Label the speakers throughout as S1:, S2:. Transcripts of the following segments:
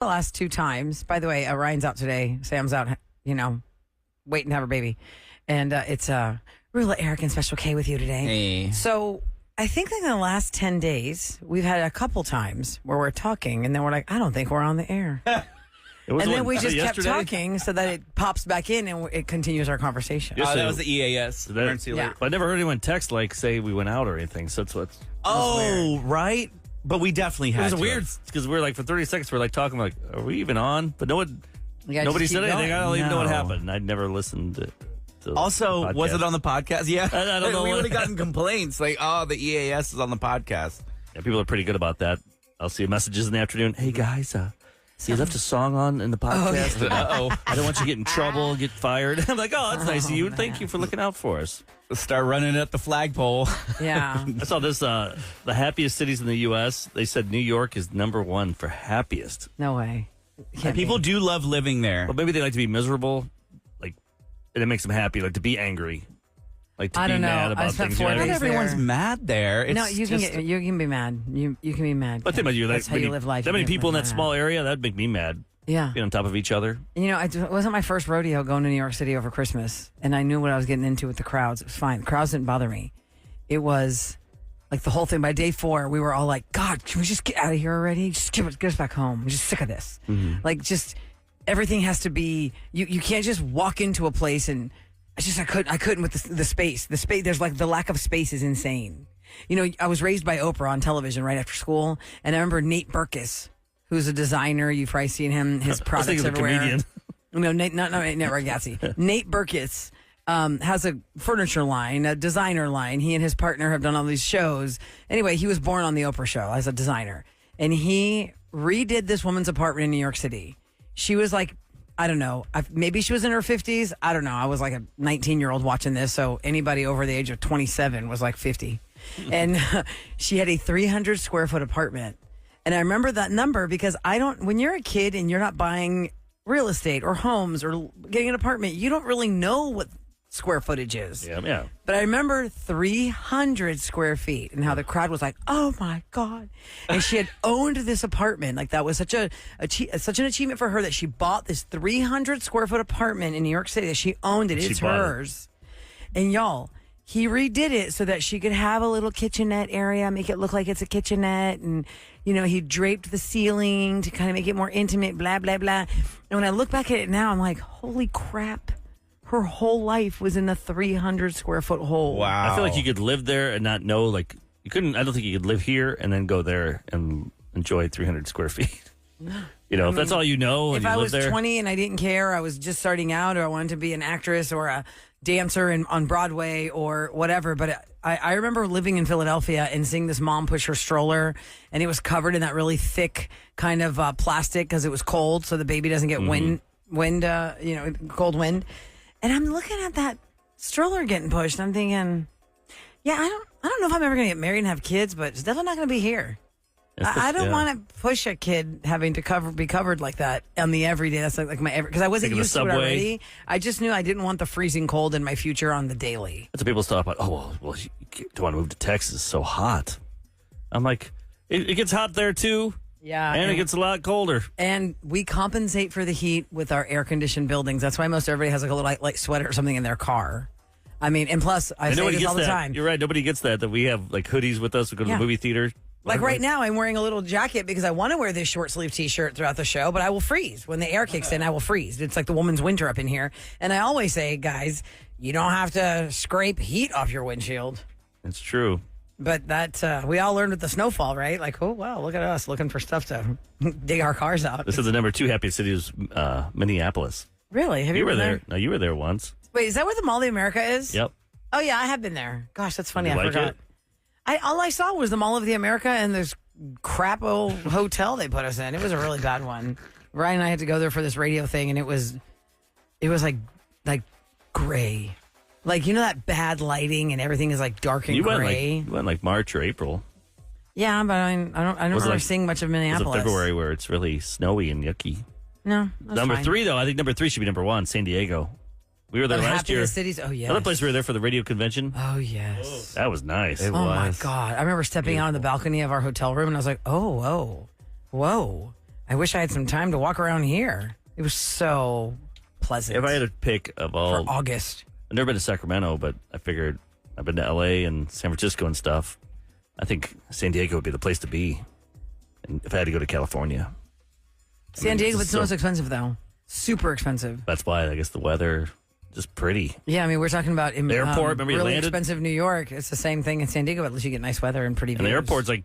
S1: the last 2 times. By the way, Ryan's out today. Sam's out, waiting to have her baby. And it's Rula, Eric, and Special K with you today.
S2: Hey.
S1: So I think in the last 10 days, we've had a couple times where we're talking, and then we're like, I don't think we're on the air. And then we just kept talking so that it pops back in and it continues our conversation.
S2: That was the EAS. Emergency alert.
S3: I never heard anyone text, say we went out or anything. So that's what's.
S2: Oh, right. But we definitely had
S3: It was weird because we're for 30 seconds, we're talking, are we even on? But nobody said anything. I don't even know what happened. I'd never listened to
S2: Also, was it on the podcast? Yeah.
S3: I don't know.
S2: We would have gotten complaints the EAS is on the podcast.
S3: Yeah, people are pretty good about that. I'll see messages in the afternoon. Hey, guys, you left a song on in the podcast. I don't want you to get in trouble, get fired. I'm like, that's nice of you. Man. Thank you for looking out for us.
S2: Start running at the flagpole.
S1: Yeah.
S3: I saw this, the happiest cities in the U.S. They said New York is number 1 for happiest.
S1: No way.
S2: People do love living there.
S3: Well, maybe they like to be miserable, and it makes them happy, to be angry. To be mad about things.
S1: Not
S2: everyone's mad there. It's
S1: you can be mad. You can be mad.
S3: But think about you.
S1: That's how you live life.
S3: That many people in that small area, that'd make me mad.
S1: Yeah.
S3: Being on top of each other.
S1: It wasn't my first rodeo going to New York City over Christmas, and I knew what I was getting into with the crowds. It was fine. The crowds didn't bother me. It was the whole thing. By day 4, we were all like, God, can we just get out of here already? Just get us back home. I'm just sick of this.
S3: Mm-hmm.
S1: Everything has to be, you can't just walk into a place and I couldn't with the space. The space, there's the lack of space is insane. I was raised by Oprah on television right after school, and I remember Nate Berkus, who's a designer. You've probably seen him, his products everywhere.
S3: Comedian.
S1: No, Nate Ragazzi. Nate Berkus has a furniture line, a designer line. He and his partner have done all these shows. Anyway, he was born on the Oprah show as a designer, and he redid this woman's apartment in New York City. She was I don't know. Maybe she was in her 50s. I don't know. I was a 19-year-old watching this, so anybody over the age of 27 was 50. And she had a 300 square foot apartment. And I remember that number because when you're a kid and you're not buying real estate or homes or getting an apartment, you don't really know what square footage is.
S3: Yeah.
S1: But I remember 300 square feet and how the crowd was like, oh my God. And she had owned this apartment. That was such an achievement for her that she bought this 300 square foot apartment in New York City that she owned it. It's hers. And y'all, he redid it so that she could have a little kitchenette area, make it look like it's a kitchenette. And, he draped the ceiling to kind of make it more intimate, blah, blah, blah. And when I look back at it now, I'm like, holy crap. Her whole life was in a 300 square foot hole.
S2: Wow.
S3: I feel like you could live there and not know, you couldn't, I don't think you could live here and then go there and enjoy 300 square feet. If that's all you know.
S1: If
S3: and you
S1: I
S3: live
S1: was
S3: there.
S1: 20 and I didn't care, I was just starting out, or I wanted to be an actress or a dancer on Broadway or whatever. But I remember living in Philadelphia and seeing this mom push her stroller, and it was covered in that really thick kind of plastic because it was cold, so the baby doesn't get cold wind. And I'm looking at that stroller getting pushed. And I'm thinking, I don't know if I'm ever going to get married and have kids, but it's definitely not going to be here. I don't want to push a kid having to be covered like that on the everyday. That's because I wasn't used to it already. I just knew I didn't want the freezing cold in my future on the daily.
S3: That's what people talk about. Oh, well, you don't want to move to Texas. It's so hot. I'm like, it gets hot there too.
S1: Yeah.
S3: And it gets a lot colder.
S1: And we compensate for the heat with our air-conditioned buildings. That's why most everybody has a little light sweater or something in their car. And plus, I say this all the time.
S3: You're right. Nobody gets that we have hoodies with us. We go to the movie theater.
S1: Right now, I'm wearing a little jacket because I want to wear this short sleeve T-shirt throughout the show, but I will freeze. When the air kicks in, I will freeze. It's like the woman's winter up in here. And I always say, guys, you don't have to scrape heat off your windshield.
S3: It's true.
S1: But that we all learned with the snowfall, right? Oh, wow, look at us looking for stuff to dig our cars out.
S3: This is the number 2 happiest city is Minneapolis.
S1: Really? Have you
S3: were
S1: been there?
S3: No, you were there once.
S1: Wait, is that where the Mall of America is?
S3: Yep.
S1: Oh, yeah, I have been there. Gosh, that's funny.
S3: I
S1: forgot.
S3: It?
S1: All I saw was the Mall of the America and this crap old hotel they put us in. It was a really bad one. Ryan and I had to go there for this radio thing, and it was like gray. That bad lighting and everything is dark and gray.
S3: You went March or April.
S1: Yeah, but I don't remember seeing much of Minneapolis.
S3: Was it February where it's really snowy and yucky?
S1: No.
S3: Number 3, though, I think number 3 should be number 1, San Diego. We were there last year.
S1: Cities. Oh, yeah.
S3: Another place we were there for the radio convention.
S1: Oh, yes.
S3: That was nice.
S1: Oh, my God. I remember stepping out on the balcony of our hotel room, and I was like, oh, whoa. I wish I had some time to walk around here. It was so pleasant.
S3: If I had a pick of all,
S1: for August.
S3: I've never been to Sacramento, but I figured I've been to L.A. and San Francisco and stuff. I think San Diego would be the place to be. And if I had to go to California.
S1: San Diego, it's the most expensive, though. Super expensive.
S3: That's why, I guess, the weather, just pretty.
S1: Yeah, I mean, we're talking about
S3: the airport, remember you
S1: really
S3: landed?
S1: expensive New York. It's the same thing in San Diego, but at least you get nice weather and pretty views.
S3: And the airport's like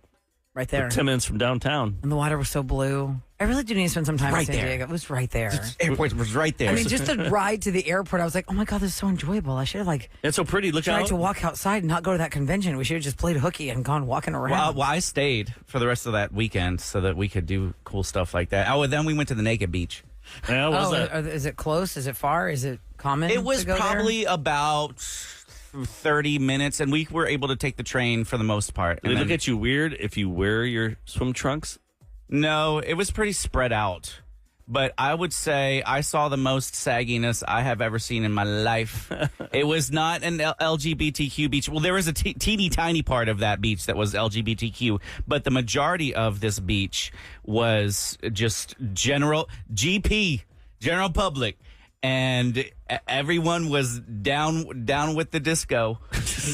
S1: right there.
S3: 10 minutes from downtown.
S1: And the water was so blue. I really do need to spend some time in
S2: Right
S1: San
S2: there.
S1: Diego. It was right there.
S2: Airport was right there.
S1: I mean, just the ride to the airport, I was like, oh my God, this is so enjoyable. I should have
S3: It's so pretty. Look
S1: tried
S3: out.
S1: to walk outside and not go to that convention. We should have just played hooky and gone walking around.
S2: Well, I stayed for the rest of that weekend so that we could do cool stuff like that. Oh, and then we went to the Naked Beach.
S3: Yeah, what was that?
S1: Is it close? Is it far? Is it common?
S2: It was
S1: to go
S2: probably about 30 minutes, and we were able to take the train for the most part.
S3: Do they look at you weird if you wear your swim trunks?
S2: No, it was pretty spread out. But I would say I saw the most sagginess I have ever seen in my life. It was not an LGBTQ beach. Well, there was a teeny tiny part of that beach that was LGBTQ, but the majority of this beach was just general public. And everyone was down with the disco.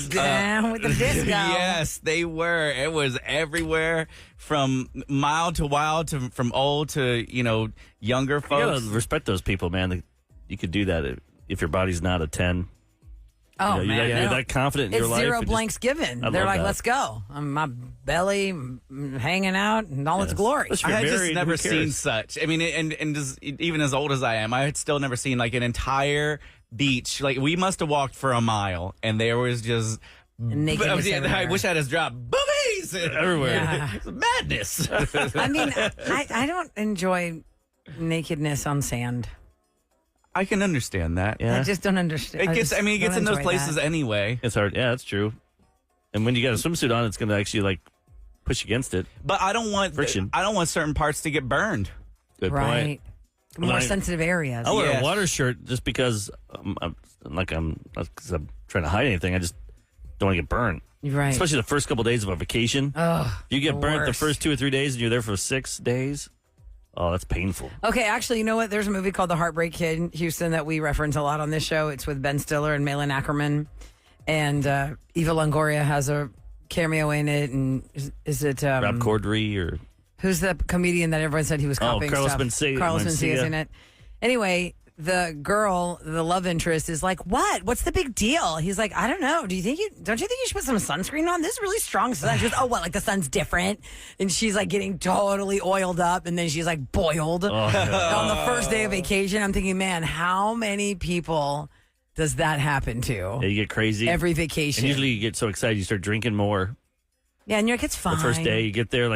S1: Down with the disco.
S2: Yes, they were. It was everywhere from mild to wild, from old to, younger
S3: You
S2: folks.
S3: gotta respect those people, man. You could do that if your body's not a 10.
S1: Oh,
S3: You're
S1: man.
S3: that, you're that confident in
S1: It's
S3: your life.
S1: zero
S3: and
S1: blanks given.
S3: I
S1: They're
S3: love
S1: like,
S3: that.
S1: let's go. My belly hanging out in all its glory.
S3: Let's-
S2: I had
S3: married,
S2: just never
S3: who cares?
S2: seen such. I mean, and just, even as old as I am, I had still never seen like an entire beach. Like we must have walked for a mile, and there was just
S1: Nakedness
S2: I
S1: everywhere.
S2: wish I had just dropped boobies
S3: Everywhere.
S1: Yeah.
S2: It's madness.
S1: I mean, I don't enjoy nakedness on sand.
S2: I can understand that.
S3: Yeah.
S1: I just don't understand.
S2: It gets in those places
S1: That.
S2: anyway.
S3: It's hard. Yeah, that's true. And when you got a swimsuit on, it's going to actually like push against it.
S2: But I don't want
S3: Friction.
S2: I don't want certain parts to get burned.
S3: Good
S1: Right.
S3: point.
S1: More
S3: Well,
S1: sensitive areas.
S3: I wear
S2: Yes.
S3: a water shirt just because I'm not because I'm trying to hide anything. I just don't want to get burned.
S1: Right.
S3: Especially the first couple days of a vacation.
S1: Ugh,
S3: You get
S1: the
S3: burnt the
S1: worst.
S3: first 2 or 3 days, and you're there for 6 days. Oh, that's painful.
S1: Okay, actually, you know what? There's a movie called The Heartbreak Kid in Houston that we reference a lot on this show. It's with Ben Stiller and Malin Ackerman. And Eva Longoria has a cameo in it. And is it...
S3: Rob Corddry or
S1: who's the comedian that everyone said he was copying
S3: Carlos
S1: stuff?
S3: Mencia.
S1: Carlos Mencia is
S3: Mencia.
S1: in it. Anyway, the girl, the love interest, is like, "What? What's the big deal?" He's like, "I don't know. Don't you think you should put some sunscreen on? This is really strong sun." She goes, "Oh, what? Like the sun's different?" And she's like getting totally oiled up, and then she's like boiled on the first day of vacation. I'm thinking, man, how many people does that happen to?
S3: Yeah, you get crazy.
S1: Every vacation.
S3: And usually you get so excited you start drinking more.
S1: Yeah, and you're like, it's fine.
S3: The first day you get there,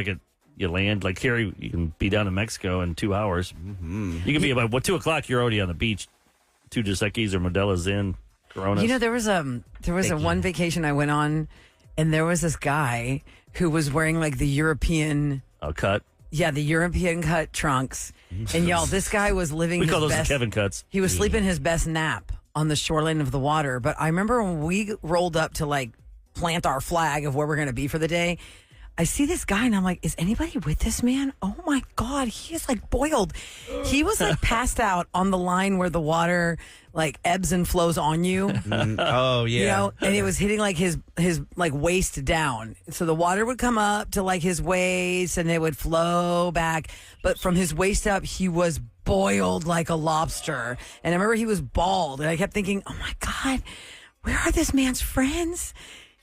S3: you land. Like here, you can be down in Mexico in 2 hours. Mm-hmm. You can be about 2 o'clock. You're already on the beach. 2 Dos Equis or Modelo's in Coronas.
S1: You know, there was a one vacation I went on, and there was this guy who was wearing like the European,
S3: cut.
S1: the European cut trunks, and y'all, this guy was living.
S3: We
S1: his
S3: call those
S1: best,
S3: the Kevin cuts.
S1: He was sleeping his best nap on the shoreline of the water. But I remember when we rolled up to like plant our flag of where we're going to be for the day. I see this guy and I'm like, is anybody with this man? Oh my God, he is like boiled. He was like passed out on the line where the water like ebbs and flows on you.
S2: Oh yeah.
S1: You know, and it was hitting like his like waist down. So the water would come up to like his waist and it would flow back. But from his waist up, he was boiled like a lobster. And I remember he was bald. And I kept thinking, oh my God, where are this man's friends?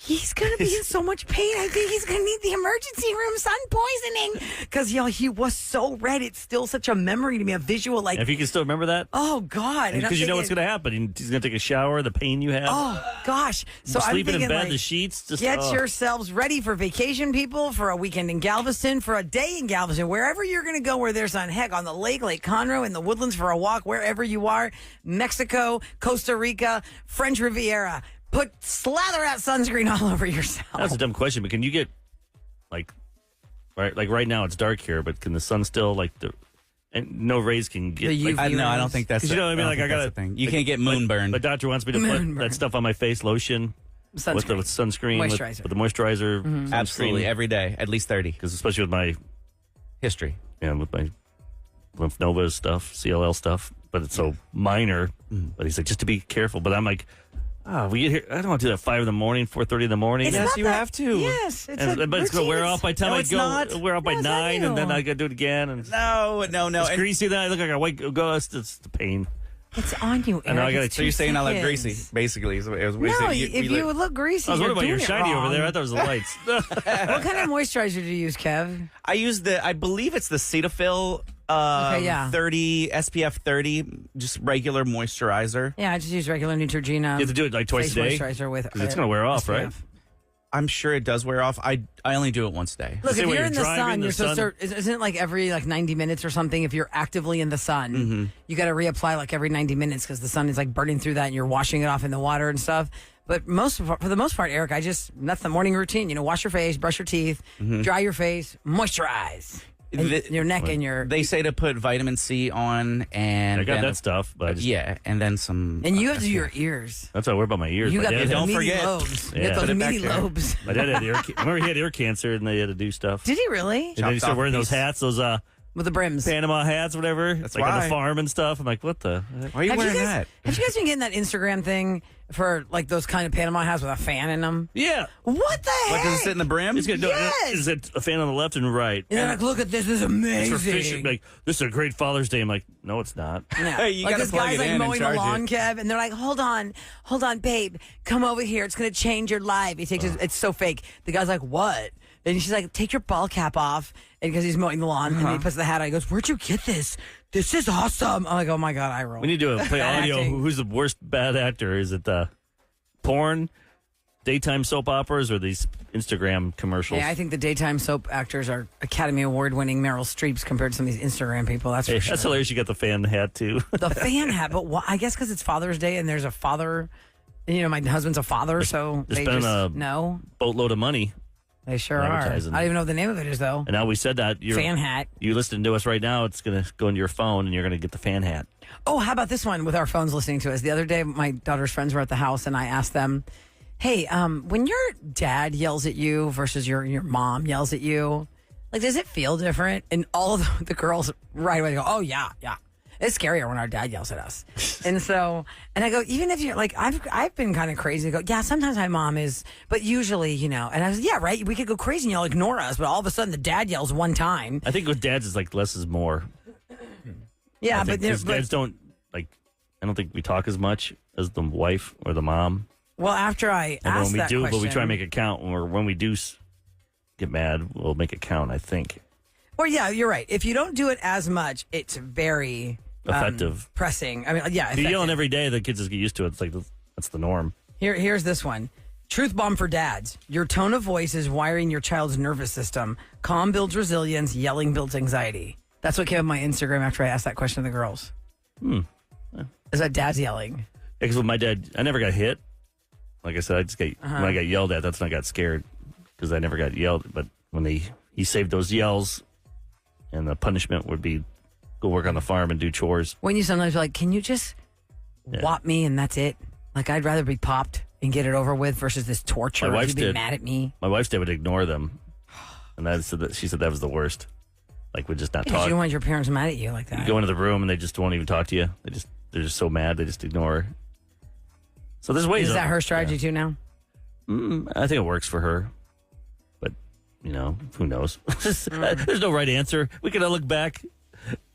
S1: He's going to be in so much pain. I think he's going to need the emergency room, sun poisoning. Because, y'all, he was so red. It's still such a memory to me, a visual like,
S3: If you can still remember that,
S1: oh, God. And I'm
S3: because you know what's
S1: thinking,
S3: going to happen. He's going to take a shower. The pain you have.
S1: oh, gosh. So I'm
S3: sleeping
S1: thinking,
S3: in bed,
S1: like,
S3: the sheets. Just
S1: get
S3: oh.
S1: yourselves ready for vacation, people, for a weekend in Galveston, for a day in Galveston, wherever you're going to go, where there's sun. Heck, on the lake, Lake Conroe, in the woodlands for a walk, wherever you are, Mexico, Costa Rica, French Riviera. Slather that sunscreen all over yourself.
S3: That's a dumb question, but can you get like right now it's dark here, but can the sun still and no rays can get
S1: The UV
S2: No, I don't
S1: rays.
S2: think that's.
S3: 'Cause you know what I mean?
S2: don't
S3: Like,
S2: think
S3: I
S2: that's
S3: gotta-
S2: a thing. You can't get moonburn.
S3: My doctor wants me to put
S1: Moonburn.
S3: that stuff on my face, lotion with the
S1: Sunscreen.
S3: sunscreen,
S1: Moisturizer.
S3: with the moisturizer,
S2: Absolutely every day, at least 30.
S3: because especially with my
S2: History.
S3: with my lymph nova stuff, CLL stuff, but it's so minor. But he's like, just to be careful. But I'm like, we get here. I don't want to do that 5 in the morning, 4:30 in the morning.
S1: It's
S2: Yes,
S1: not
S2: you
S1: that-
S2: have to.
S1: Yes, it's
S3: But it's going to wear off by the time
S2: No,
S3: I
S2: it's
S3: go.
S2: not.
S3: Wear off by
S1: No, it's not
S3: 9, and then
S1: you.
S3: I got to do it again. And
S2: No.
S3: it's
S2: And-
S3: greasy. Then I look like a white ghost. It's the pain.
S1: It's on you, Eric.
S3: I know, I gotta-
S1: It's
S2: So you're
S1: 2
S2: saying I look
S1: seconds.
S2: greasy, basically. Is what it was
S1: No,
S2: saying.
S1: if you would look greasy,
S3: I was
S1: you're
S3: wondering about your
S1: doing it
S3: shiny over
S1: wrong.
S3: there. I thought it was the lights.
S1: What kind of moisturizer do you use, Kev?
S2: I use I believe it's the Cetaphil
S1: Okay, yeah.
S2: 30, SPF 30, just regular moisturizer.
S1: Yeah, I just use regular Neutrogena.
S3: You have to do it like twice
S1: face
S3: a day.
S1: moisturizer with
S3: 'Cause it's gonna wear off, right?
S1: SPF.
S2: I'm sure it does wear off. I only do it once a day.
S1: Look,
S3: Say
S1: if
S3: when
S1: you're
S3: you're
S1: in the
S3: driving,
S1: sun,
S3: the
S1: you're supposed
S3: sun-
S1: to. Isn't it like every 90 minutes or something? If you're actively in the sun, you got to reapply like every 90 minutes because the sun is like burning through that, and you're washing it off in the water and stuff. But for the most part, Eric, that's the morning routine. You know, wash your face, brush your teeth, dry your face, moisturize and your neck and your.
S2: They say to put vitamin C on, and
S3: I got
S2: then-
S3: that stuff, but I just,
S2: Yeah, and then some.
S1: And you have to do your ears.
S3: that's why I worry about my ears.
S1: You
S3: My
S1: got
S3: dad
S1: those
S3: had-
S2: don't
S1: meaty
S2: forget.
S1: lobes. You
S3: Yeah.
S1: got
S3: Put
S1: those
S2: it back
S1: meaty
S2: there.
S1: lobes.
S3: My dad had I remember he had ear cancer, and they had to do stuff.
S1: Did he really?
S3: And then he
S2: Chopped
S3: started
S2: off
S3: wearing
S2: a
S3: those
S2: piece.
S3: hats, those
S1: With the brims.
S3: Panama hats, whatever.
S2: That's
S3: like on
S2: why.
S3: the farm and stuff. I'm like, what the?
S2: Why are you
S1: Have
S2: wearing
S1: you guys,
S2: that?
S1: have you guys been getting that Instagram thing for like those kind of Panama hats with a fan in them?
S3: Yeah.
S1: What the heck?
S2: What does it sit in the brim?
S3: It's good.
S1: Yes!
S3: Is it a fan on the left and right?
S1: And they're like, look at this. This is
S3: It's
S1: amazing.
S3: for fishing. Like, this is a great Father's Day. I'm like, no, it's not.
S1: Yeah.
S2: Hey, you
S1: like
S2: gotta
S1: this
S2: plug
S1: guy's
S2: it
S1: like
S2: in and
S1: mowing the
S2: charge
S1: lawn,
S2: it.
S1: Kev, and they're like, hold on, babe, come over here. It's gonna change your life. He takes it's so fake. The guy's like, what? And she's like, take your ball cap off, and because he's mowing the lawn, and he puts the hat on. He goes, where'd you get this? This is awesome. I'm like, oh my god, I roll.
S3: We need to play audio.
S1: Acting.
S3: Who's the worst bad actor? Is it porn, daytime soap operas, or these Instagram commercials?
S1: Yeah, I think the daytime soap actors are Academy Award winning Meryl Streeps compared to some of these Instagram people. That's
S3: Hey,
S1: for sure.
S3: that's hilarious. You got the fan hat too.
S1: The fan hat, but I guess because it's Father's Day and there's a father. You know, my husband's a father, so
S3: they're
S1: they
S3: spending
S1: just
S3: a-
S1: no.
S3: Boatload of money.
S1: They sure are. I
S3: advertising.
S1: don't even know what the name of it is though.
S3: And now we said that you're
S1: Fan hat.
S3: You listening to us right now? It's gonna go into your phone, and you're gonna get the fan hat.
S1: Oh, how about this one with our phones listening to us? The other day, my daughter's friends were at the house, and I asked them, "Hey, when your dad yells at you versus your mom yells at you, like, does it feel different?" And all of the girls right away go, "Oh yeah, yeah." It's scarier when our dad yells at us. And so, and I go, even if you're like, I've been kind of crazy. I go, yeah, sometimes my mom is, but usually, you know, and I was, yeah, right. We could go crazy and you'll ignore us, but all of a sudden the dad yells one time.
S3: I think with dads, it's like less is more.
S1: Yeah,
S3: I think
S1: but,
S3: 'cause dads don't like. I don't think we talk as much as the wife or the mom.
S1: well, after I
S3: And
S1: asked
S3: when we
S1: that
S3: do,
S1: question,
S3: but we try to make it count. When we do get mad, we'll make it count. I think
S1: or yeah, you're right. If you don't do it as much, it's very
S3: effective.
S1: pressing. I mean, yeah.
S3: If you're yelling
S1: effective.
S3: every day, the kids just get used to it. It's like that's the norm.
S1: Here's this one. Truth bomb for dads. Your tone of voice is wiring your child's nervous system. Calm builds resilience. Yelling builds anxiety. That's what came up on my Instagram after I asked that question to the girls. Is that dad's yelling?
S3: Because with my dad, I never got hit. Like I said, I just got when I got yelled at. That's when I got scared because I never got yelled. But when he saved those yells, and the punishment would be go work on the farm and do chores.
S1: When you sometimes are like, can you just whop me and that's it? Like, I'd rather be popped and get it over with versus this torture.
S3: My
S1: of
S3: wife's
S1: you being
S3: did.
S1: mad at me.
S3: My wife's dad would ignore them, and she said that was the worst. Like, would just not
S1: Because
S3: talk.
S1: you don't want your parents mad at you like that.
S3: You go into the room and they just won't even talk to you. They're just so mad they just ignore. So there's ways.
S1: Is that
S3: of-
S1: her strategy too now?
S3: I think it works for her, but who knows? There's no right answer. We can all look back,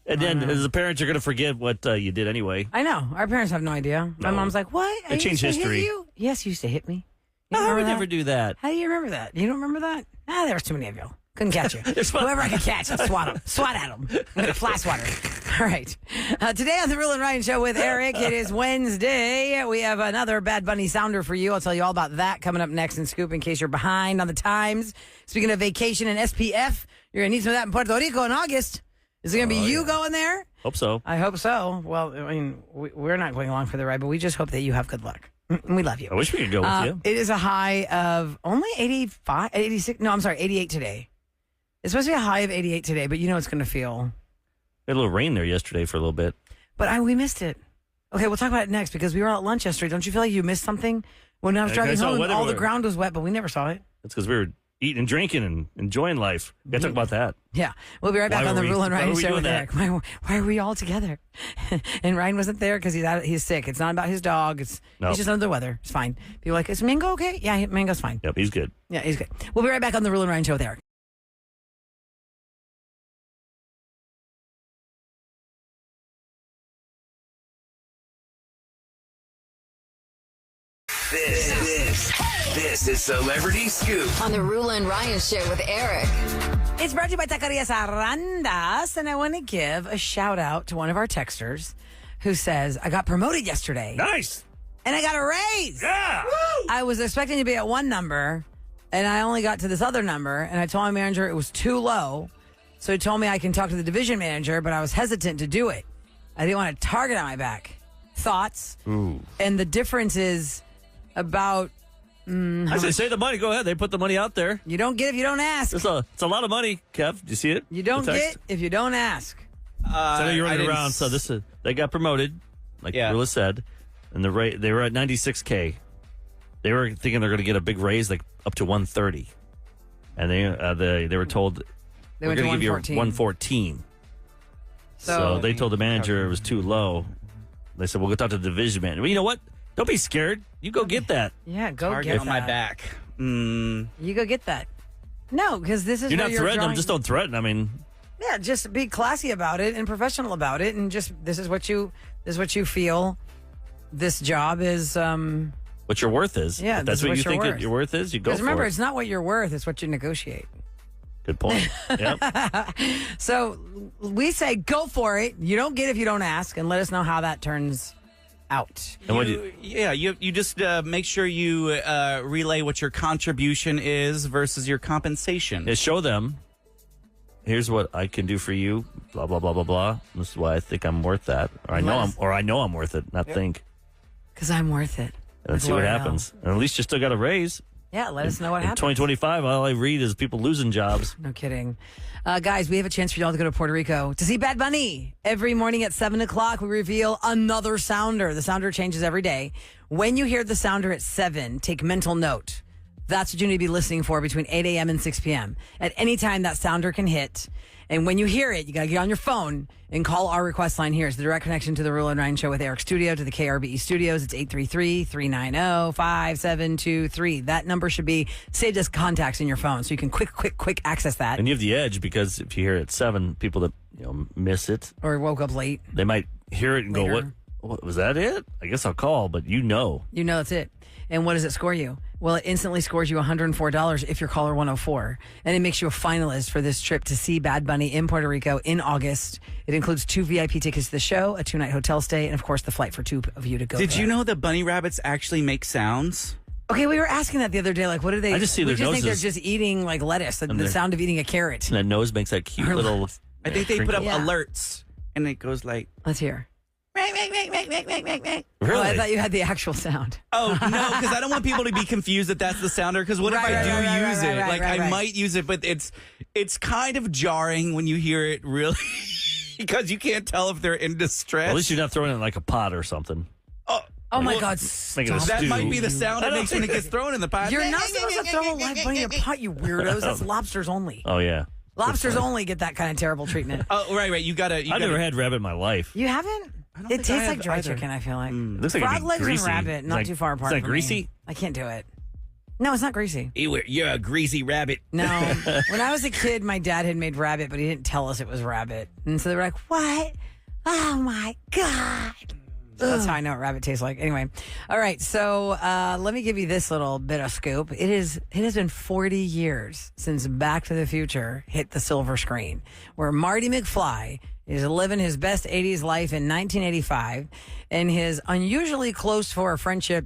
S3: and then as a parent, you're going to forget what you did anyway.
S1: I know. Our parents have no idea. My
S3: No.
S1: mom's like, what? I
S3: They changed
S1: used to hit
S3: history.
S1: you? Yes, you used to hit me. You
S3: I
S1: remember
S3: would
S1: that?
S3: never do that.
S1: How do you remember that? You don't remember that? There was too many of you. Couldn't catch you.
S3: There's one-
S1: Whoever I could catch, I'd swat him. Swat at him. Like a fly swatter. All right. Today on the Real and Ryan Show with Eric, it is Wednesday. We have another Bad Bunny sounder for you. I'll tell you all about that coming up next in Scoop in case you're behind on the times. Speaking of vacation and SPF, you're going to need some of that in Puerto Rico in August. Is it going to be you going there?
S3: Hope so.
S1: I hope so. Well, I mean, we're not going along for the ride, but we just hope that you have good luck. We love you.
S3: I wish we could go with you.
S1: It is a high of only 85, 86. No, I'm sorry, 88 today. It's supposed to be a high of 88 today, but you know it's going to feel.
S3: We had a little rain there yesterday for a little bit.
S1: But we missed it. Okay, we'll talk about it next because we were out at lunch yesterday. Don't you feel like you missed something? When I was
S3: I
S1: driving
S3: saw
S1: home,
S3: weather
S1: all the
S3: were-
S1: ground was wet, but we never saw it.
S3: It's because we were eating and drinking and enjoying life. We got to talk about that.
S1: Yeah. We'll be right back
S3: Why
S1: on
S3: were
S1: the
S3: we-
S1: Rule and
S3: why
S1: Ryan
S3: were we
S1: show
S3: doing
S1: with
S3: that?
S1: Eric. Why are we all together? And Ryan wasn't there because he's sick. It's not about his dog. He's just under the weather. It's fine. People are like, is Mingo okay? Yeah, Mingo's fine.
S3: Yep, he's good.
S1: Yeah, he's good. We'll be right back on the Rule and Ryan show with Eric.
S4: This is Celebrity Scoop.
S5: On the Rule and Ryan show with Eric.
S1: It's brought to you by Taquerias Arandas, and I want to give a shout out to one of our texters who says, I got promoted yesterday
S3: Nice.
S1: and I got a raise.
S3: Yeah.
S1: I was expecting to be at one number and I only got to this other number, and I told my manager it was too low. So he told me I can talk to the division manager, but I was hesitant to do it. I didn't want a target on my back. Thoughts?
S3: Ooh.
S1: And the difference is about
S3: I say the money. Go ahead. They put the money out there.
S1: you don't get if you don't ask.
S3: It's a lot of money, Kev. Do you see it?
S1: You don't
S3: The
S1: get
S3: text?
S1: if you don't ask.
S3: So I know you're
S2: I
S3: running
S2: didn't
S3: around. So they got promoted, like
S2: Yeah.
S3: Rilla said, and the rate they were at $96K. They were thinking they're going to get a big raise, like up to 130, and they were told
S1: They
S3: we're
S1: went to
S3: going to give you
S1: 114.
S3: 114. So they told the manager it was too low. They said, "We'll go talk to the division man." Well, you know what? Don't be scared. You go get that.
S1: Yeah, go
S2: Target
S1: get
S2: on
S1: that.
S2: my back.
S1: You go get that. No, because this is
S3: You're
S1: where
S3: not threatening them.
S1: drawing-
S3: Just don't threaten. I mean,
S1: Yeah, just be classy about it and professional about it, and just this is what you feel. This job is.
S3: what your worth is.
S1: Yeah,
S3: If
S1: this
S3: that's
S1: is
S3: what
S1: what
S3: you
S1: you're
S3: think
S1: worth.
S3: your worth is. You go
S1: Because
S3: for
S1: remember,
S3: it.
S1: it's not what you're worth; it's what you negotiate.
S3: Good point. Yep.
S1: So we say go for it. You don't get if you don't ask, and let us know how that turns out.
S3: And what
S2: You just make sure you relay what your contribution is versus your compensation.
S3: is show them. Here's what I can do for you. Blah blah blah blah blah. This is why I think I'm worth that, or I know I'm worth it. Not think,
S1: Because I'm worth it.
S3: and
S1: With
S3: see what
S1: L'Oreal.
S3: happens. And at least you still got a raise.
S1: Yeah, let us know what
S3: In
S1: happens.
S3: 2025, all I read is people losing jobs.
S1: No kidding. Guys, we have a chance for y'all to go to Puerto Rico to see Bad Bunny. Every morning at 7 o'clock, we reveal another sounder. The sounder changes every day. When you hear the sounder at 7, take mental note. That's what you need to be listening for between 8 a.m. and 6 p.m. At any time, that sounder can hit. And when you hear it, you got to get on your phone and call our request line here. It's the direct connection to the Rule and Ryan Show with Eric Studio, to the KRBE Studios. It's 833-390-5723. That number should be saved as contacts in your phone, so you can quick access that.
S3: And you have the edge because if you hear it at 7, people that miss it,
S1: Or woke up late.
S3: they might hear it and go,
S1: Later.
S3: what was that it? I guess I'll call, but
S1: You know that's it. And what does it score you? Well, it instantly scores you $104 if you're caller 104. And it makes you a finalist for this trip to see Bad Bunny in Puerto Rico in August. It includes 2 VIP tickets to the show, a 2-night hotel stay, and of course the flight for 2 of you to go.
S2: Did
S1: there.
S2: you know that bunny rabbits actually make sounds?
S1: Okay, we were asking that the other day. Like, what do they?
S3: I just see
S1: we
S3: their
S1: just think they're
S3: noses.
S1: just eating like lettuce. The
S3: they're-
S1: sound of eating a carrot.
S3: and that nose makes that cute little.
S2: I think they put up
S1: Yeah.
S2: alerts, and it goes like,
S1: Let's hear.
S3: Really?
S1: Oh, I thought you had the actual sound.
S2: oh, no, because I don't want people to be confused that that's the sounder, because what if
S1: Right,
S2: I do
S1: right,
S2: use
S1: right,
S2: it?
S1: right,
S2: Like,
S1: right,
S2: I
S1: right.
S2: might use it, but it's kind of jarring when you hear it really, because you can't tell if they're in distress.
S3: At least you're not throwing it in like a pot or something.
S1: Oh my
S2: Well,
S1: God!
S3: Make it a
S1: Stop.
S2: that
S3: stew.
S2: might be the sound it makes when it gets thrown in the pot.
S1: You're not supposed to throw a live bunny in a pot, you weirdos. That's lobsters only.
S3: Oh yeah,
S1: Lobsters only get that kind of terrible treatment.
S2: Oh, right. You gotta.
S3: I've never had rabbit in my life.
S1: You haven't?
S2: don't
S1: It
S2: think I
S1: tastes
S2: have
S1: like dry
S2: either.
S1: chicken, I feel like.
S3: It looks like
S1: Frog
S3: it'd be
S1: legs
S3: greasy.
S1: and rabbit,
S3: It's
S1: not
S3: like-
S1: too far apart.
S3: Is that
S1: from me.
S3: greasy?
S1: I can't do it. No, it's not greasy.
S2: You're a greasy rabbit.
S1: No. When I was a kid, my dad had made rabbit, but he didn't tell us it was rabbit. And so they were like, what? Oh my God. So that's how I know what rabbit tastes like. Anyway. All right. So let me give you this little bit of scoop. It has been 40 years since Back to the Future hit the silver screen, where Marty McFly is living his best 80s life in 1985, and his unusually close for a friendship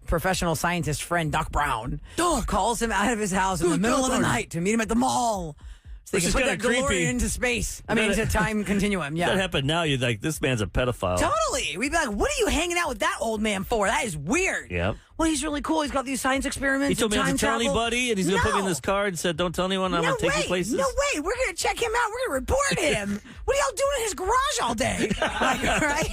S1: professional scientist friend, Doc Brown, calls him out of his house in the middle of the night to meet him at the mall. So they
S3: Which
S1: can
S3: is
S1: put that
S3: kinda creepy.
S1: DeLorean into space. I mean, into time continuum.
S3: If
S1: Yeah.
S3: that happened now, you'd like, this man's a pedophile.
S1: Totally. We'd be like, what are you hanging out with that old man for? That is weird.
S3: Yep.
S1: Well, he's really cool. He's got these science experiments.
S3: He told me
S1: and
S3: not
S1: time
S3: to tell
S1: travel.
S3: anybody, and he's going to put me in
S1: No.
S3: this card and said, don't tell anyone I'm
S1: No
S3: going to take you
S1: way.
S3: places.
S1: No way. We're going to check him out. We're going to report him. What are y'all doing in his garage all day? Like, right?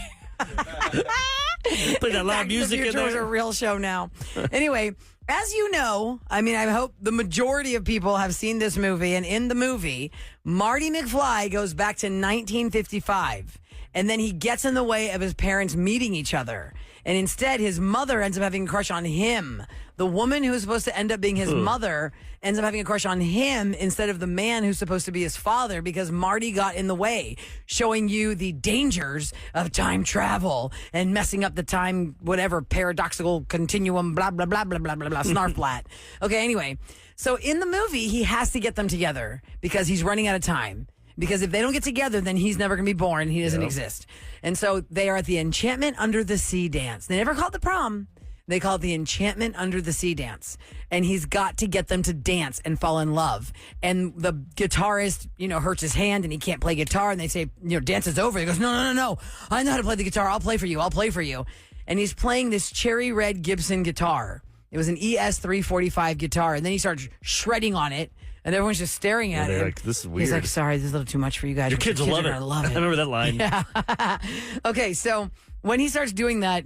S3: Play that loud
S1: Back to the
S3: music in
S1: Future was a
S3: there.
S1: real show now. Anyway, as you know, I mean, I hope the majority of people have seen this movie. And in the movie, Marty McFly goes back to 1955. And then he gets in the way of his parents meeting each other. And instead, his mother ends up having a crush on him. The woman who was supposed to end up being his mother ends up having a crush on him instead of the man who's supposed to be his father because Marty got in the way, showing you the dangers of time travel and messing up the time, whatever, paradoxical continuum, blah, blah, blah, blah, blah, blah, blah, snarflat. Okay, anyway. So in the movie, he has to get them together because he's running out of time. Because if they don't get together, then he's never going to be born. He doesn't exist. And so they are at the Enchantment Under the Sea dance. They never call it the prom. They call it the Enchantment Under the Sea dance. And he's got to get them to dance and fall in love. And the guitarist, hurts his hand and he can't play guitar. And they say, dance is over. He goes, no. I know how to play the guitar. I'll play for you. And he's playing this cherry red Gibson guitar. It was an ES-345 guitar. And then he starts shredding on it. And everyone's just staring at him.
S3: Like, this is weird.
S1: He's like, sorry, this is a little too much for you guys.
S3: Your
S1: but
S3: kids will love
S1: are
S3: it.
S1: gonna love
S3: I
S1: it.
S3: remember that line.
S1: Yeah. Okay, so when he starts doing that,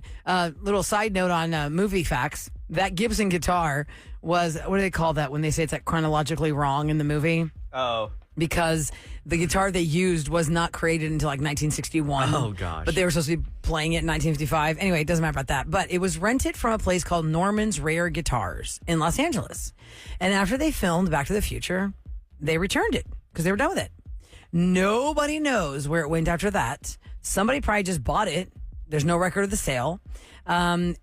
S1: little side note on movie facts, that Gibson guitar was, what do they call that when they say it's like chronologically wrong in the movie?
S2: Oh.
S1: Because the guitar they used was not created until like 1961.
S2: Oh, gosh.
S1: But they were supposed to be playing it in 1955. Anyway, it doesn't matter about that. But it was rented from a place called Norman's Rare Guitars in Los Angeles. And after they filmed Back to the Future, they returned it because they were done with it. Nobody knows where it went after that. Somebody probably just bought it. There's no record of the sale. And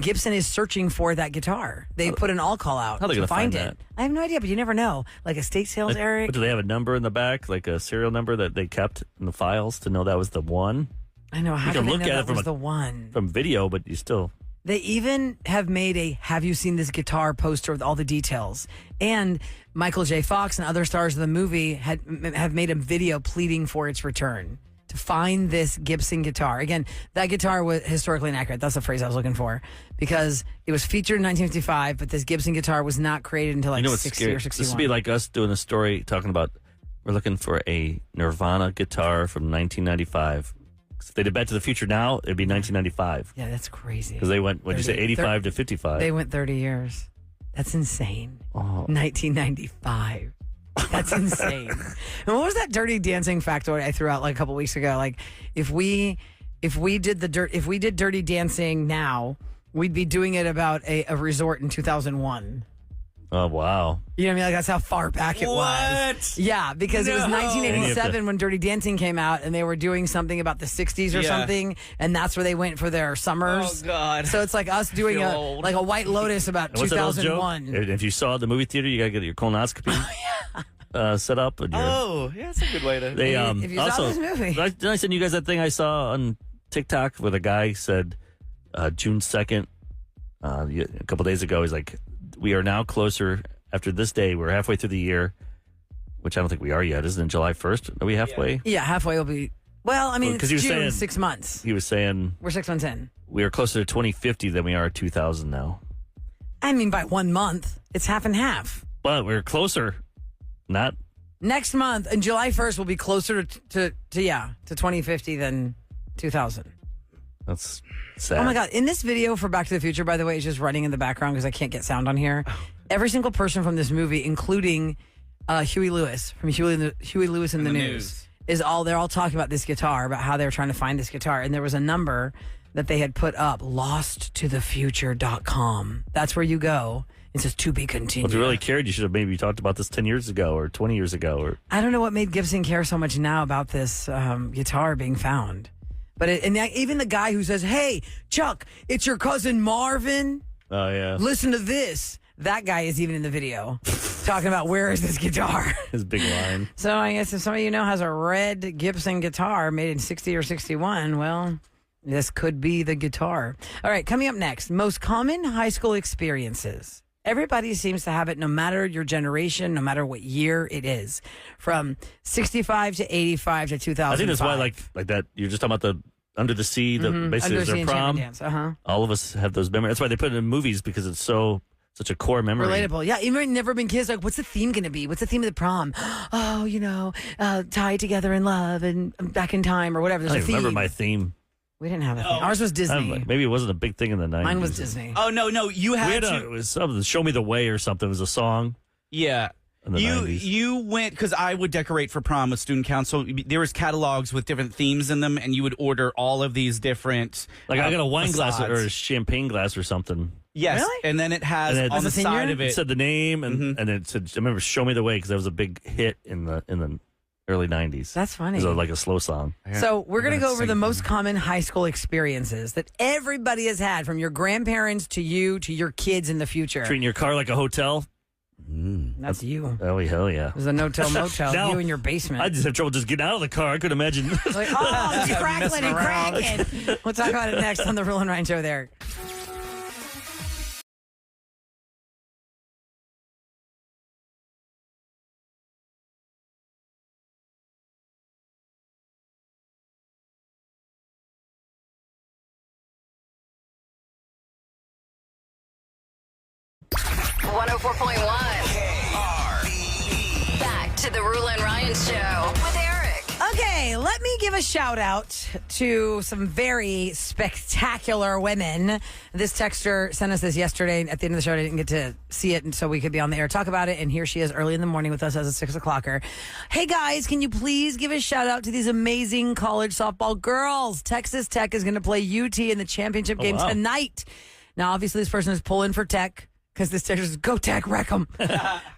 S1: Gibson is searching for that guitar. They put an all call out
S3: How are they
S1: to
S3: gonna
S1: find
S3: find
S1: it.
S3: that?
S1: I have no idea, but you never know. Like estate sales, Eric.
S3: But do they have a number in the back, like a serial number that they kept in the files to know that was the one?
S1: I know. How
S3: You
S1: do
S3: can
S1: they
S3: look
S1: know
S3: at it
S1: that
S3: from
S1: was
S3: a-
S1: the one?
S3: From video, but you still...
S1: They even have made a "Have you seen this guitar?" poster with all the details. And Michael J. Fox and other stars of the movie have made a video pleading for its return to find this Gibson guitar. Again, that guitar was historically inaccurate. That's the phrase I was looking for because it was featured in 1955, but this Gibson guitar was not created until like 60
S3: scary?
S1: or 61.
S3: This would be like us doing a story talking about we're looking for a Nirvana guitar from 1995. If they did Back to the Future now, it'd be 1995.
S1: Yeah, that's crazy.
S3: Because they went, what'd you say, 85 to 55?
S1: They went 30 years. That's insane.
S3: Oh.
S1: 1995. That's insane. And what was that Dirty Dancing factoid I threw out like a couple weeks ago? Like if we did Dirty Dancing now, we'd be doing it about a resort in 2001.
S3: Oh, wow.
S1: You know what I mean? Like that's how far back it was.
S2: What?
S1: Yeah, because it was
S2: No.
S1: 1987 when Dirty Dancing came out, and they were doing something about the 60s or
S2: Yeah.
S1: something, and that's where they went for their summers.
S2: Oh, God.
S1: So it's like us doing
S2: feel
S1: a
S2: old.
S1: like a White Lotus about
S3: And what's that old joke?
S1: 2001.
S3: If you saw it at the movie theater, you got to get your colonoscopy set up. And your,
S2: Oh, yeah, that's a good way to...
S3: They
S1: If you saw
S3: also,
S1: this movie.
S3: Didn't I send you guys that thing I saw on TikTok where the guy said June 2nd, a couple days ago, he's like, we are now closer after this day. We're halfway through the year, which I don't think we are yet. Isn't it July 1st? Are we halfway?
S1: Yeah, halfway will be. Well, I mean,
S3: Well, 'cause
S1: it's
S3: he
S1: June,
S3: was saying-
S1: 6 months.
S3: He was saying
S1: We're 6 months in.
S3: we are closer to 2050 than we are 2000 now.
S1: I mean, by 1 month, it's half and half.
S3: But we're closer. Not
S1: Next month, and July 1st will be closer to 2050 than 2000.
S3: that's sad.
S1: Oh my God. In this video for Back to the Future, by the way, it's just running in the background because I can't get sound on here. Every single person from this movie, including Huey Lewis from Huey Lewis in the News, they're all talking about this guitar, about how they were trying to find this guitar. And there was a number that they had put up, losttothefuture.com. That's where you go. It says to be
S3: Well,
S1: continued.
S3: if you really cared, you should have maybe talked about this 10 years ago or 20 years ago. Or
S1: I don't know what made Gibson care so much now about this guitar being found. But even the guy who says, "Hey, Chuck, it's your cousin Marvin.
S3: Oh, yeah.
S1: Listen to this." That guy is even in the video talking about where is this guitar.
S3: His big line.
S1: So I guess if somebody has a red Gibson guitar made in 60 or 61, well, this could be the guitar. All right, coming up next, most common high school experiences. Everybody seems to have it no matter your generation, no matter what year it is. From 65 to 85 to 2005.
S3: I think that's why, like that, you're just talking about the Under the Sea, basically
S1: Under
S3: is
S1: the Sea
S3: their
S1: Enchantment
S3: prom.
S1: Dance.
S3: All of us have those memories. That's why they put it in movies because it's such a core memory.
S1: Relatable. Yeah, even Never Been Kissed, like, what's the theme going to be? What's the theme of the prom? Oh, tied together in love and back in time or whatever.
S3: I
S1: There's a
S3: don't
S1: theme.
S3: even remember my theme.
S1: We didn't have that thing. Ours was Disney.
S3: Maybe it wasn't a big thing in the 90s.
S1: Mine was Disney.
S2: Oh, no, you
S3: We
S2: had
S3: had
S2: to.
S3: it was something, Show Me the Way or something. It was a song
S2: Yeah.
S3: in the 90s.
S2: You went, because I would decorate for prom with student council. There was catalogs with different themes in them, and you would order all of these different.
S3: Like I got a wine glass
S2: facades.
S3: or a champagne glass or something.
S2: Yes,
S1: Really?
S2: and then it has
S3: And it-
S2: on the
S1: As a senior?
S2: side of
S3: It
S2: it.
S3: said the name and it said, I remember Show Me the Way because that was a big hit in the early 90s.
S1: That's funny.
S3: It was like a slow song.
S1: So we're going to
S2: gonna
S1: go over
S2: sing
S1: the
S2: them.
S1: most common high school experiences that everybody has had, from your grandparents to you to your kids in the future.
S3: Treating your car like a hotel.
S1: That's you.
S3: Oh, hell yeah.
S1: There's a no-tell motel.
S3: Now,
S1: You in your basement.
S3: I just have trouble just getting out of the car. I could imagine.
S1: Like, oh, it's crackling and cracking. We'll talk about it next on the Rule and Ryan Show there.
S5: Back to the Rule and Ryan Show with Eric.
S1: Okay, let me give a shout out to some very spectacular women. This texter sent us this yesterday. At the end of the show, I didn't get to see it, and so we could be on the air talk about it. And here she is early in the morning with us as a 6 o'clocker. Hey guys, can you please give a shout out to these amazing college softball girls? Texas Tech is going to play UT in the championship game
S3: wow.
S1: tonight. Now, obviously, this person is pulling for Tech, because this text is, go Tech, wreck them.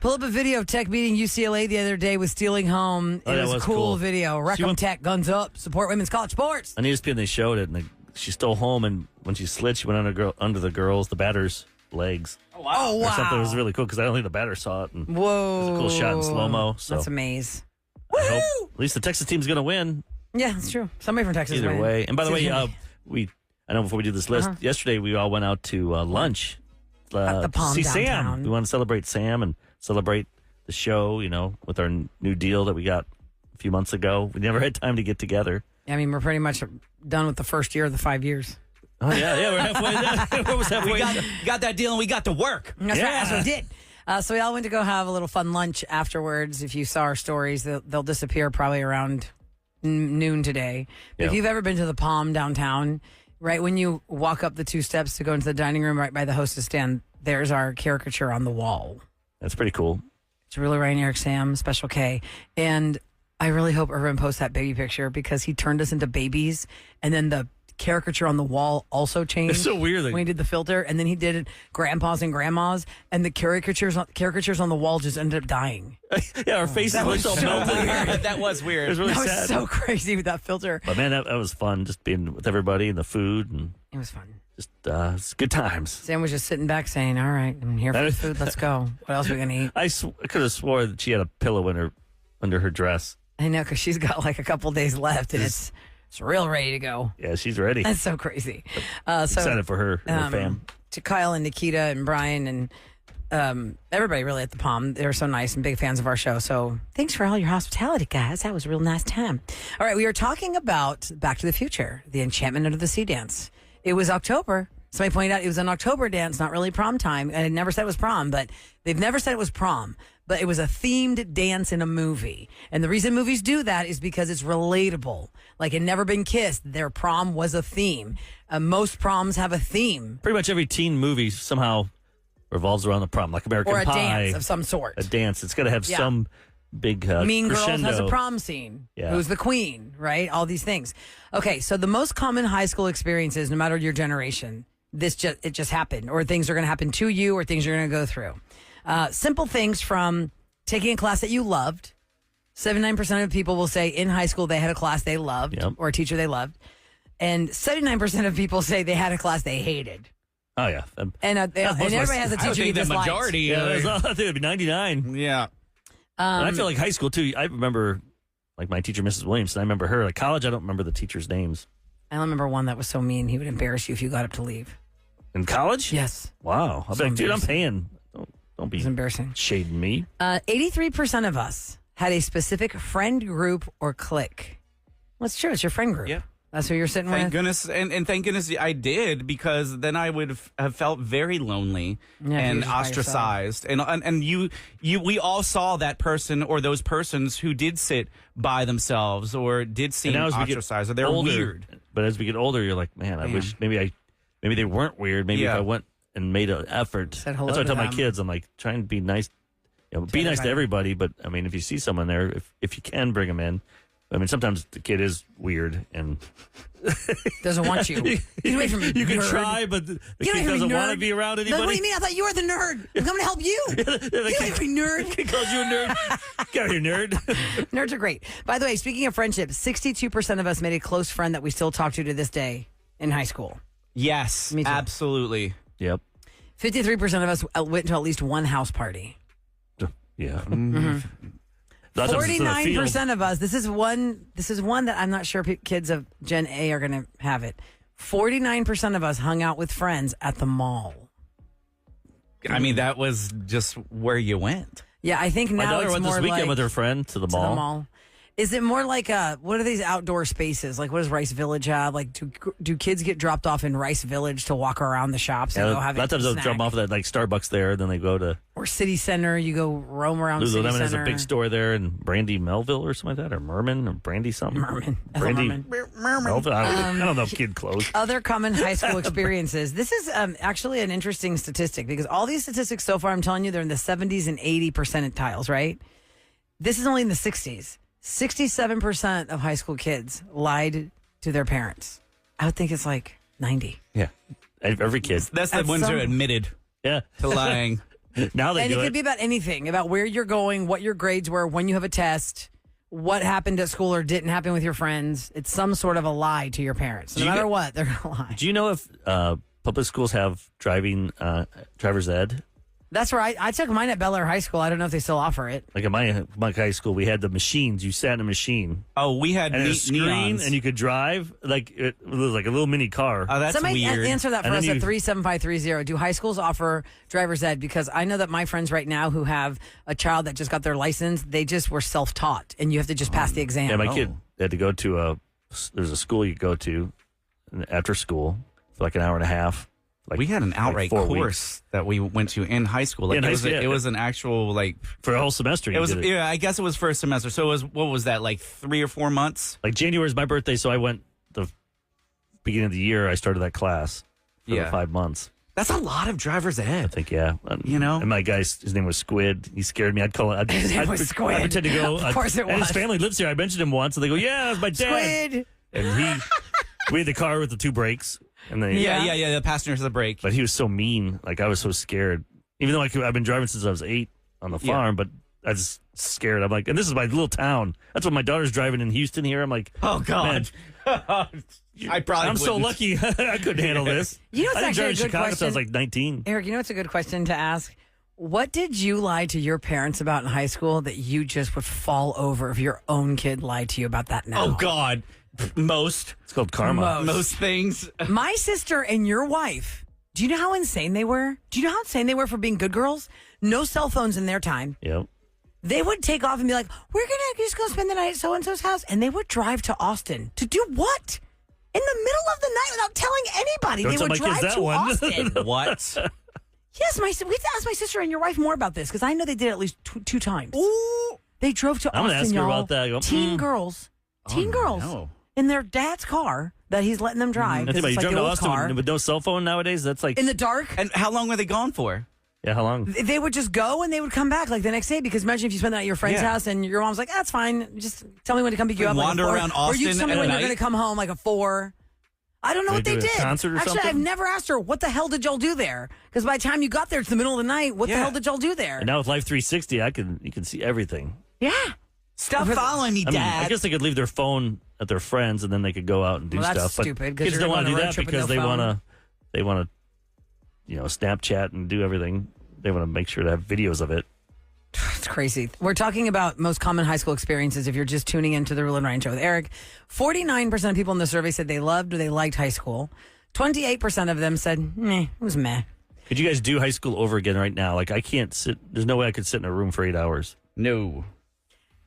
S1: Pull up a video of Tech beating UCLA the other day with stealing home.
S3: Oh,
S1: It
S3: that
S1: was a
S3: was
S1: cool
S3: cool.
S1: video. Wreck
S3: She
S1: 'em
S3: went-
S1: Tech, guns up, support women's college sports.
S3: On ESPN, they showed it, and she stole home, and when she slid, she went under the batter's legs.
S1: Oh, wow.
S3: Or something. It was really cool because I don't think the batter saw it. And
S1: Whoa.
S3: it was a cool shot in slow-mo. So
S1: That's amazing.
S3: I hope at least the Texas team's going to win
S1: Yeah, that's true. Somebody from Texas
S3: either
S1: winning.
S3: way. And by the way,
S1: Excuse me.
S3: I know before we do this list, yesterday we all went out to lunch.
S1: At the Palm
S3: see
S1: downtown.
S3: Sam. We want to celebrate Sam and celebrate the show, with our new deal that we got a few months ago. We never had time to get together.
S1: I mean, we're pretty much done with the first year of the 5 years.
S3: Oh, yeah, we're halfway there. We're almost halfway
S2: We
S3: there.
S2: got that deal and we got to work.
S1: That's
S3: Yeah.
S1: right. That's what we did. So we all went to go have a little fun lunch afterwards. If you saw our stories, they'll disappear probably around noon today. But if
S3: Yeah.
S1: you've ever been to the Palm downtown, right when you walk up the 2 steps to go into the dining room right by the hostess stand, there's our caricature on the wall.
S3: That's pretty cool.
S1: It's really Ryan, Eric, Sam, Special K. And I really hope everyone posts that baby picture because he turned us into babies. And then the caricature on the wall also changed.
S3: It's so weird that-
S1: when he did the filter. And then he did grandpas and grandmas. And the caricatures on the wall just ended up dying.
S3: Yeah, our faces
S1: That
S3: looked
S1: was
S3: all
S1: so
S3: melted.
S1: weird.
S2: That was
S3: It
S2: weird.
S3: was really
S1: That was
S3: sad.
S1: so crazy with that filter.
S3: But man, that was fun. Just being with everybody and the food and
S1: It was fun.
S3: just it's good times.
S1: Sam was just sitting back saying, all right, I'm here for the food. Let's go. What else are we going to eat?
S3: I could have swore that she had a pillow under her dress.
S1: I know, because she's got like a couple days left and it's real ready to go.
S3: Yeah, she's ready.
S1: That's so crazy. So
S3: Excited for her and her fam.
S1: to Kyle and Nikita and Brian and everybody really at the Palm. They're so nice and big fans of our show. So thanks for all your hospitality, guys. That was a real nice time. All right, we are talking about Back to the Future, the Enchantment Under the Sea dance. It was October. Somebody pointed out it was an October dance, not really prom time. And I never said it was prom, but they've never said it was prom. But it was a themed dance in a movie. And the reason movies do that is because it's relatable. Like in Never Been Kissed, their prom was a theme. Most proms have a theme
S3: Pretty much every teen movie somehow revolves around the prom, like American
S1: or a
S3: Pie.
S1: dance of some sort.
S3: A dance. It's got to have
S1: Yeah.
S3: some big
S1: Mean
S3: crescendo.
S1: Girls has a prom scene.
S3: Yeah.
S1: Who's the queen, right? All these things. Okay, so the most common high school experiences, no matter your generation, it just happened, or things are going to happen to you, or things you're going to go through. Simple things from taking a class that you loved. 79% of people will say in high school they had a class they loved
S3: Yep.
S1: or a teacher they loved. And 79% of people say they had a class they hated.
S3: Oh, yeah.
S1: And,
S3: Yeah, most
S1: and
S3: of us-
S1: everybody has a
S2: I would
S1: teacher you
S2: think the
S1: disliked.
S2: majority.
S3: Yeah, I think it'd be 99.
S2: Yeah.
S3: And I feel like high school, too. I remember, like, my teacher, Mrs. Williams, and I remember her. Like, college, I don't remember the teachers' names.
S1: I remember one that was so mean he would embarrass you if you got up to leave.
S3: In college?
S1: Yes.
S3: Wow. I'll
S1: So
S3: be like, dude, I'm
S1: embarrassing.
S3: paying. Don't be
S1: It was embarrassing.
S3: shading me.
S1: 83% of us had a specific friend group or clique. Well, it's true. It's your friend group.
S2: Yeah.
S1: That's who you're sitting
S2: Thank
S1: with.
S2: goodness, and thank goodness I did, because then I would have felt very lonely
S1: Yeah, if you were
S2: and
S1: just by yourself.
S2: ostracized. And we all saw that person or those persons who did sit by themselves or did seem
S3: And now as we get
S2: ostracized. Or they're
S3: older,
S2: weird.
S3: But as we get older, you're like, man, I wish maybe they weren't weird. Maybe if I went and made an effort.
S1: Said hello
S3: That's what I
S1: to
S3: tell my
S1: them.
S3: kids. I'm like, try and be nice. Be nice to everybody. But I mean, if you see someone there, if you can bring them in. I mean, sometimes the kid is weird and
S1: Doesn't want you. Get away from me,
S3: you can
S1: nerd.
S3: try, but the
S1: Get away
S3: kid
S1: from me,
S3: doesn't want
S1: nerd.
S3: to be around
S1: Like,
S3: anybody.
S1: what do you mean? I thought you were the nerd. I'm coming to help you. Get away from me, nerd.
S3: He calls you a nerd. Get out here, nerd.
S1: Nerds are great. By the way, speaking of friendship, 62% of us made a close friend that we still talk to this day in high school.
S2: Yes,
S1: Me too.
S2: absolutely.
S3: Yep.
S1: 53% of us went to at least one house party.
S3: Yeah.
S1: Mm-hmm.
S3: Lots of times it's in the field.
S1: 49% of us. This is one that I'm not sure kids of Gen A are going to have it. 49% of us hung out with friends at the mall.
S2: I mean, that was just where you went.
S1: Yeah, I think
S3: My
S1: now
S3: daughter
S1: it's
S3: went
S1: more
S3: this weekend
S1: like
S3: with her friend to the
S1: to
S3: mall.
S1: the mall. Is it more like what are these outdoor spaces? Like, what does Rice Village have? Like, do kids get dropped off in Rice Village to walk around the shops and go have
S3: a lot of times they'll
S1: snack?
S3: jump off of that like Starbucks there, then they go to
S1: Or City Center, you go roam around City
S3: Lululemon
S1: Center.
S3: has a big store there in Brandy Melville or something like that, or Merman or Brandy something.
S1: Merman.
S3: Brandy
S1: Merman.
S3: Melville. I don't know kid clothes.
S1: Other common high school experiences. This is actually an interesting statistic because all these statistics so far, I'm telling you, they're in the 70s and 80 percentiles, right? This is only in the 60s. 67% of high school kids lied to their parents. I would think it's like 90.
S3: Yeah, every kid.
S2: That's the
S1: At
S2: ones who
S1: some-
S2: admitted
S3: Yeah,
S2: to lying.
S3: now they
S1: And it
S3: do
S1: could
S3: it.
S1: be about anything, about where you're going, what your grades were, when you have a test, what happened at school or didn't happen with your friends. It's some sort of a lie to your parents. No
S3: Do you
S1: matter
S3: get-
S1: what, they're going to lie.
S3: Do you know if public schools have driver's ed?
S1: That's right. I took mine at Bel Air High School. I don't know if they still offer it.
S3: Like at my high school, we had the machines. You sat in a machine
S2: Oh, we had
S3: and a screen,
S2: neons.
S3: and you could drive like it was like a little mini car.
S2: Oh, that's
S1: Somebody
S2: weird.
S1: answer that for
S3: And
S1: us
S3: then
S1: at
S3: you-
S1: 37530. Do high schools offer driver's ed? Because I know that my friends right now who have a child that just got their license, they just were self-taught, and you have to just pass the exam.
S3: Yeah, my kid had to go to there's a school you go to after school for like an hour and a half. Like
S2: We had an outright
S3: 4
S2: course
S3: weeks.
S2: that we went to in high school. Like
S3: In
S2: it,
S3: high
S2: was
S3: school, yeah.
S2: it was an actual like
S3: For a whole semester.
S2: it
S3: You
S2: was
S3: did it.
S2: yeah. I guess it was for a semester. So it was what was that like 3 or 4 months?
S3: Like January is my birthday, so I went the beginning of the year. I started that class for
S2: Yeah.
S3: the 5 months.
S2: That's a lot of driver's
S3: I
S2: ed.
S3: think, yeah.
S2: You know?
S3: And my guy's, his name was Squid. He scared me. I'd call it.
S1: His name was Squid.
S3: I'd pretend to go.
S1: Of course it
S3: And
S1: was.
S3: his family lives here. I mentioned him once, and they go, yeah, that's my dad.
S1: Squid.
S3: And we had the car with the 2 brakes. And they,
S2: Yeah. The passenger has the brake.
S3: But he was so mean. Like, I was so scared. Even though I've been driving since I was 8 on the farm, but I was scared. I'm like, and this is my little town. That's what my daughter's driving in Houston here. I'm like,
S2: Oh God. I probably.
S3: I'm so
S2: wouldn't.
S3: lucky I couldn't handle this.
S1: You know what's
S3: I didn't
S1: actually
S3: drive
S1: a
S3: in
S1: good
S3: Chicago until I was
S1: question?
S3: like 19.
S1: Eric, you know what's a good question to ask? What did you lie to your parents about in high school that you just would fall over if your own kid lied to you about that now?
S2: Oh God. Most
S3: It's called karma.
S2: most things.
S1: My sister and your wife, do you know how insane they were? Do you know how insane they were for being good girls? No cell phones in their time.
S3: Yep.
S1: They would take off and be like, we're going to just go spend the night at so-and-so's house. And they would drive to Austin. To do what? In the middle of the night without telling anybody.
S3: Don't
S1: They
S3: tell
S1: would
S3: my kids
S1: drive
S3: that
S1: to
S3: one.
S1: Austin.
S2: What?
S1: Yes, we have to ask my sister and your wife more about this because I know they did it at least two times.
S2: Ooh.
S1: They drove to
S3: I'm gonna
S1: Austin,
S3: ask her
S1: y'all.
S3: about that. I go,
S1: Teen girls. Teen girls.
S2: no.
S1: In their dad's car that he's letting them drive.
S3: That's
S1: It's
S3: about you
S1: like
S3: drive
S1: the
S3: to
S1: old
S3: Austin
S1: car.
S3: with no cell phone nowadays. That's like
S1: In the dark.
S2: And how long were they gone for?
S3: yeah. How long?
S1: They would just go and they would come back like the next day because imagine if you spend the night at your friend's
S2: Yeah.
S1: house and your mom's like, that's fine. Just tell me when to come pick you up. like
S2: Wander
S1: a 4.
S2: around
S1: Or you just
S2: Austin
S1: tell me
S2: at
S1: when you're
S2: night?
S1: going to come home like a 4. I don't know
S3: They
S1: what they
S3: do a
S1: did.
S3: concert or
S1: Actually,
S3: something?
S1: I've never asked her, what the hell did y'all do there? Because by the time you got there, it's the middle of the night. What the
S2: Yeah.
S1: hell did y'all do there?
S3: And now with Life 360, you can see everything.
S1: Yeah.
S2: Stop following me,
S3: I mean,
S2: Dad.
S3: I guess they could leave their phone at their friends, and then they could go out and do
S1: Well, that's
S3: stuff.
S1: stupid,
S3: But
S1: 'cause
S3: kids
S1: you're
S3: don't want to
S1: going
S3: do
S1: on a road
S3: that
S1: trip with
S3: because
S1: no phone.
S3: they want to, Snapchat and do everything. They want to make sure to have videos of it.
S1: It's crazy. We're talking about most common high school experiences if you're just tuning into the Rule and Ryan Show with Eric. 49% of people in the survey said they loved or they liked high school. 28% of them said, meh, it was meh.
S3: Could you guys do high school over again right now? Like, I can't sit. There's no way I could sit in a room for 8 hours.
S2: no.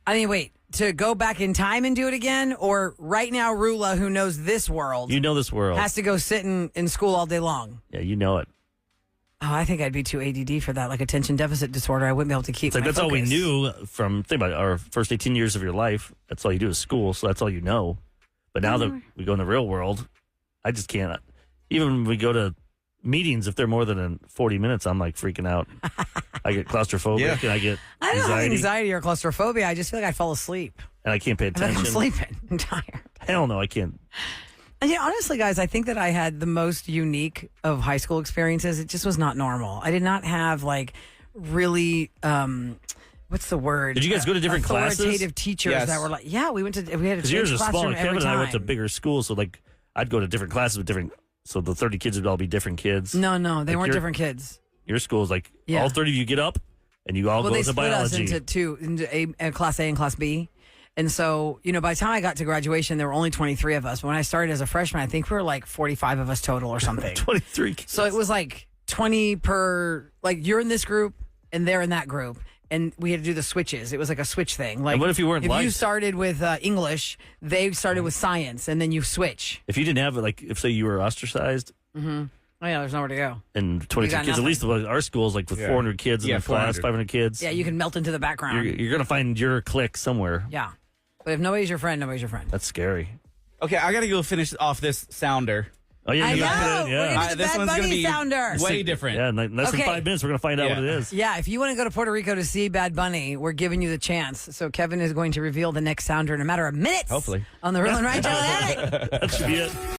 S1: I mean, wait, to go back in time and do it again? Or right now, Rula, who knows this world,
S3: You know this world.
S1: has to go sit in school all day long?
S3: Yeah, you know it.
S1: Oh, I think I'd be too ADD for that, like attention deficit disorder. I wouldn't be able to keep
S3: It's like
S1: my
S3: that's all we
S1: focus.
S3: knew from think about it, our first 18 years of your life. That's all you do is school, so that's all you know. But now that we go in the real world, I just can't. Even when we go to meetings, if they're more than 40 minutes, I'm like freaking out. I get claustrophobic and I get
S1: I don't have
S3: anxiety,
S1: anxiety or claustrophobia. I just feel like I fall asleep.
S3: and I can't pay
S1: I feel like
S3: attention.
S1: I'm sleeping. I'm tired.
S3: Hell no, I can't.
S1: And yeah, honestly, guys, I think that I had the most unique of high school experiences. It just was not normal. I did not have like really, what's the word?
S3: Did you guys go to different classes?
S1: Authoritative teachers
S2: Yes.
S1: that were like, yeah, we had to
S3: Because
S1: change
S3: yours are
S1: classroom
S3: small.
S1: every
S3: Kevin and I went to
S1: time.
S3: bigger schools, so like I'd go to different classes with different. So the 30 kids would all be different kids.
S1: No, they
S3: Like
S1: weren't
S3: your-
S1: different kids.
S3: Your school is like
S1: Yeah.
S3: all 30 of you get up and you all
S1: Well,
S3: go
S1: they
S3: to
S1: split us
S3: biology.
S1: into a class A and class B. And so, by the time I got to graduation, there were only 23 of us. When I started as a freshman, I think we were like 45 of us total or something.
S3: 23 kids.
S1: So it was like 20 per, like you're in this group and they're in that group. And we had to do the switches. It was like a switch thing. Like,
S3: And what if you weren't
S1: If you
S3: liked?
S1: started with English, they started with science, and then you switch.
S3: If you didn't have it, like if say you were ostracized
S1: Oh yeah, there's nowhere to go.
S3: and 23
S1: got
S3: kids, at
S1: nothing.
S3: least our school is like with 400 kids in
S2: Yeah,
S3: a class,
S2: 400.
S3: 500 kids.
S1: Yeah, you can melt into the background.
S3: You're going to find your clique somewhere.
S1: Yeah, but if nobody's your friend, nobody's your friend.
S3: That's scary.
S2: Okay, I got to go finish off this sounder.
S3: Oh, yeah,
S1: I
S3: you got
S1: know.
S3: it.
S1: We're
S3: Yeah.
S1: gonna- the
S2: This
S1: Bad
S2: one's
S1: Bunny
S2: gonna be
S1: sounder.
S2: way different.
S3: Yeah, in less than
S1: Okay.
S3: 5 minutes, we're going to find out
S2: Yeah.
S3: what it is.
S1: Yeah, if you want to go to Puerto Rico to see Bad Bunny, we're giving you the chance. So Kevin is going to reveal the next sounder in a matter of minutes.
S2: Hopefully.
S1: On the Real and Right Show.
S3: That should be it.